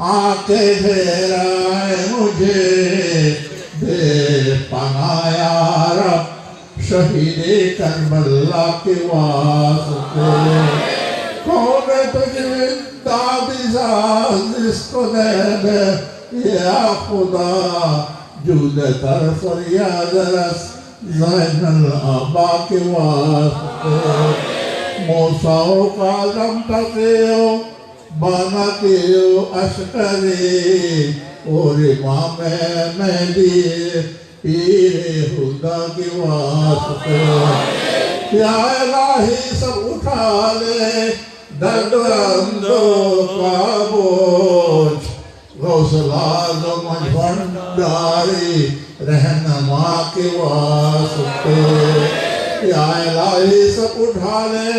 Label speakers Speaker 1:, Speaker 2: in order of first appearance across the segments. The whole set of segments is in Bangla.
Speaker 1: आके घेराए मुझे दे पनाया रब शहीदे करबला के वास्ते कौन है तुझे दादिजाज जिसको दे दे या खुदा जूद तर फरियाद रस ज़ैनुल आबा के वास्ते मूसाओ का दम तकियो बना कियो अशकरी और इमाम मेहदी पीरे खुदा के वास्ते या इलाही सब उठा ले दर्द अंदों का बोझ गौसल आज़म भंडारी रहनुमा के वास्ते या इलाही सब उठा ले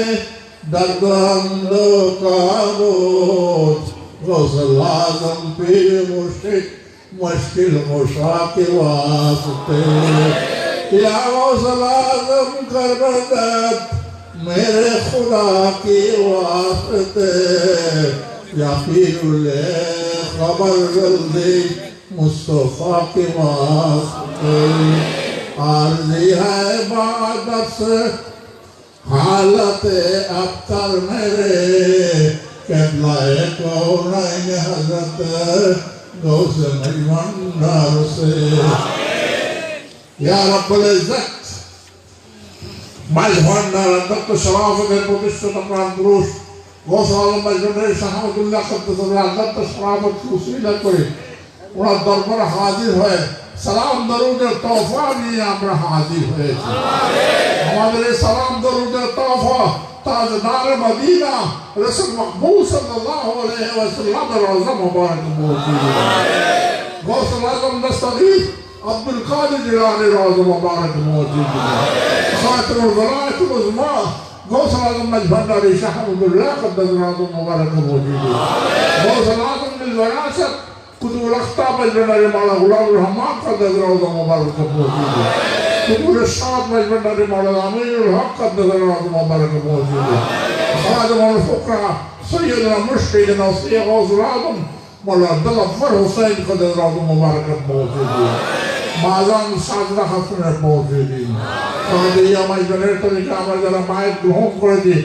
Speaker 1: दर्द अंदों का बोझ गौसल आज़म पीर मुर्शिद मुश्किल मुशा के वास्ते या गौसल आज़म कर मदद मेरे खुदा के वास्ते या पीरुले खबर जल्दी मुस्तफा के वास्ते आरज़ी है इबादत से हालत अख्तर मेरे क़िबला कौनैन हज़रत गौस मजमंदार से या रब्बुल इज़्ज़त मजमंदार अंदर शराफत प्रतिष्ठित प्राण पुरुष गौस आलम मजमंदार शाहमतुल्लाह क़द्दसल्लाह अंदर शराफत की उसीला करे ওনার দরবারে হাজির হয়ে সালাম দরুদের তোহফা নিয়ে আমরা হাজির হয়েছি আমাদের এই সালাম দরুদের তোহফা তাজদার মদিনা রাসূল মকবুল সাল্লাল্লাহু আলাইহি ওয়াসাল্লামের রওজা মুবারক মওজুদ গৌসুল আজম দস্তগীর আব্দুল কাদের জিলানীর রওজা মুবারক মওজুদ খাতিরুল গলায়াতুল উজমা গৌসুল আজম মজভান্ডারি শাহ আব্দুল্লাহ क़द्दसल्लाहु মুবারক মওজুদ গৌসুল আজম বিল ওয়ারাসাত कुतुबुल अख्ताब मजबंदारी मौला गुलामुर रहमान क़द्दसल्लाहु मुबारक मौजूद है कुतुबुल इरशाद मजबंदारी मौला अमीरुल हक क़द्दसल्लाहु मुबारक मौजूद है खादिमुल फुक़रा सय्यदना मुर्शिदना सैयद गौसुल आज़म मौला अब्दुल गफ्फार हुसैन क़द्दसल्लाहु मुबारक मौजूद है माज़ान साजदा हसन मौजूद है कादिया मजबंदारी तरीका আমরা যারা মায়ের গ্রহণ করেছি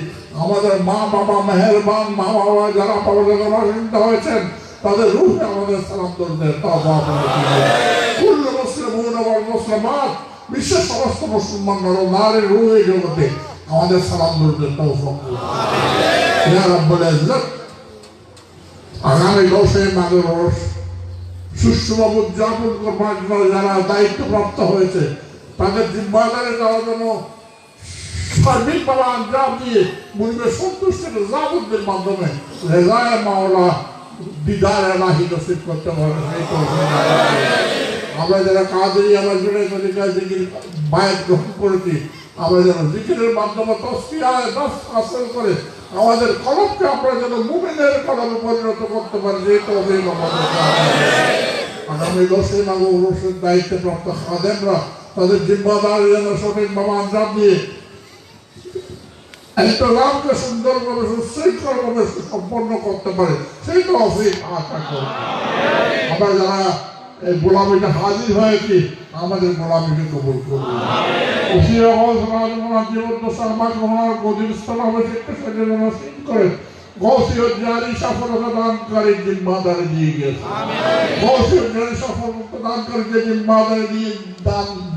Speaker 1: আমাদের মা বাবা মেহেরবান মা বাবা যারা পরলোকে বাসিন্দ হয়েছেন তাদের রূহে আমাদের সালাম দরুদের তওবা কুল মুসলিমুন ওয়াল মুসলিমাত বিশ্বের সমস্ত মুসলমান নর নারীর রূহে জগতে আমাদের সালাম দরুদের তওবা ইয়া রাব্বুল ইজ্জত আগামী 10 মাঘ রোজ সুষ্ঠুভাবে উদযাপন করবার জন্য যারা দায়িত্বপ্রাপ্ত হয়েছে তাদের জিম্মাদারি দেওয়ার জন্য সার্বিকভাবে আঞ্জাম দিয়ে মুনিবের সন্তুষ্টির জাবুদ্দের মাধ্যমে রেজায়ে মাওলা দিদার ইলাহি নসিব করতে পারে সেই তৌফিক আমরা যারা কাদেরিয়া মজলিসের তরিকা জিকির বায়াত গ্রহণ করেছি আমরা যেন জিকিরের মাধ্যমে তাসফিয়ায়ে নফস হাসিল করে আমাদের কলবকে আমরা যেন মুমিনের কলবে পরিণত করতে পারি সেই তৌফিক আমাদের আগামী 10 মাঘ উরুসের দায়িত্বপ্রাপ্ত খাদেমরা তাদের জিম্মাদারি যেন সঠিকভাবে আঞ্জাম দিয়ে ইন্তজামকে সুন্দরভাবে সুশৃঙ্খলভাবে সম্পন্ন করতে পারে সেই তৌফিক আশা করি আমরা যারা এই গোলামিতে হাজির হয়েছি আমাদের গোলামিকে কবুল করুন ওসিয়া গৌসুল জীবদ্দশা আমাকে ওনার গদির স্থলাবে শিক্ষা নসিব করে গৌসিয়ত জারি সফলতা দানকারী জিম্মাদারি দিয়ে গেছে গৌসিয়ত জারি সফলতা দানকারী যে জিম্মাদারি দিয়ে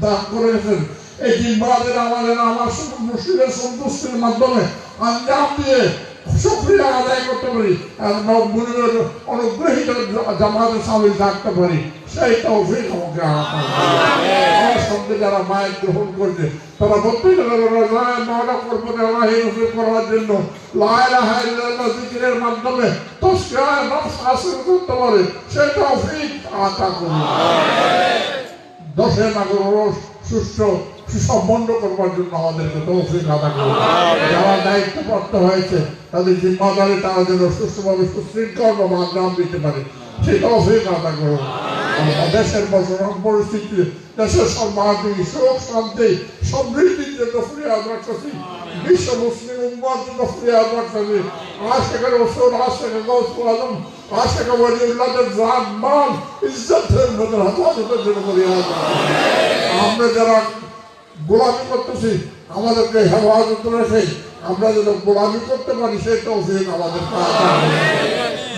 Speaker 1: দান করেছেন এই জিম্মাদের আমাদের আমার মুর্শিদের সন্তুষ্টির মাধ্যমে আঞ্জাম দিয়ে শুকরিয়া আদায় করতে পারি এবং মুনিবের অনুগ্রহীত জামাতে শামিল থাকতে পারি সেই তৌফিক আমাকে আমার সঙ্গে যারা মায়ের গ্রহণ করছে তারা প্রত্যেকের মাওলা করবে আল্লাহ নসিব করার জন্য লা ইলাহা ইল্লাল্লাহ জিকিরের মাধ্যমে তাসফিয়ায়ে নফস হাসিল করতে পারে সেই তৌফিক আতা করুন 10 মাঘ রোজ সুষ্ঠু সুসম্পন্ন করবার জন্য আমাদেরকে তৌফিক আতা করুন যারা দায়িত্বপ্রাপ্ত হয়েছে তাদের জিম্মাদারি তারা যেন সুষ্ঠুভাবে সুশৃঙ্খলভাবে আঞ্জাম দিতে পারে সেই তৌফিক আতা করুন দেশের বর্তমান পরিস্থিতি দেশের সর্বাধিক সুখ শান্তি সমৃদ্ধির জন্য ফরিয়াদ রাখতেছি বিশ্ব মুসলিম উম্মার জন্য ফরিয়াদ রাখতেছি আজ থেকে রসুল আজ থেকে গৌসুল আজম আশিক ওয়ালিউল্লাহদের জান মাল ইজ্জতের মধ্যে হেফাজতের জন্য করি আমরা যারা গোলামি করতেছি আমাদেরকে হেফাজত রেখে আমরা যেন গোলামি করতে পারি সেই তৌফিক আমাদের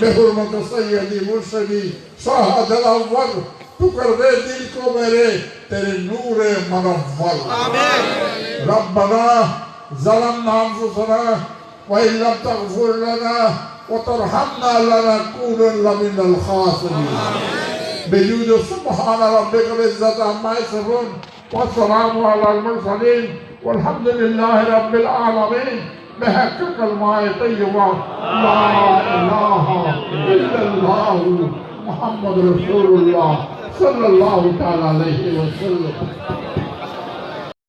Speaker 1: बेहुरमत सैयदी मुर्शदी शाहदल अव्वल तू कर दे दिल को मेरे तेरे नूरे मनव्वल रब्बना ज़लमना अनफुसना व इन लम तग़फिर लना व तरहमना लनकूनन्ना मिनल खासिरीन बिजूद सुब्हान रब्बिकल इज़्ज़ति अम्मा यसिफून व सलामु अलल मुरसलीन वल्हम्दुलिल्लाहि रब्बिल आलमीन بحق कलमाए तय्यबा ला इलाहा इल्लल्लाह मुहम्मद रसूलुल्लाह सल्लल्लाहु तआला अलैहि वसल्लम।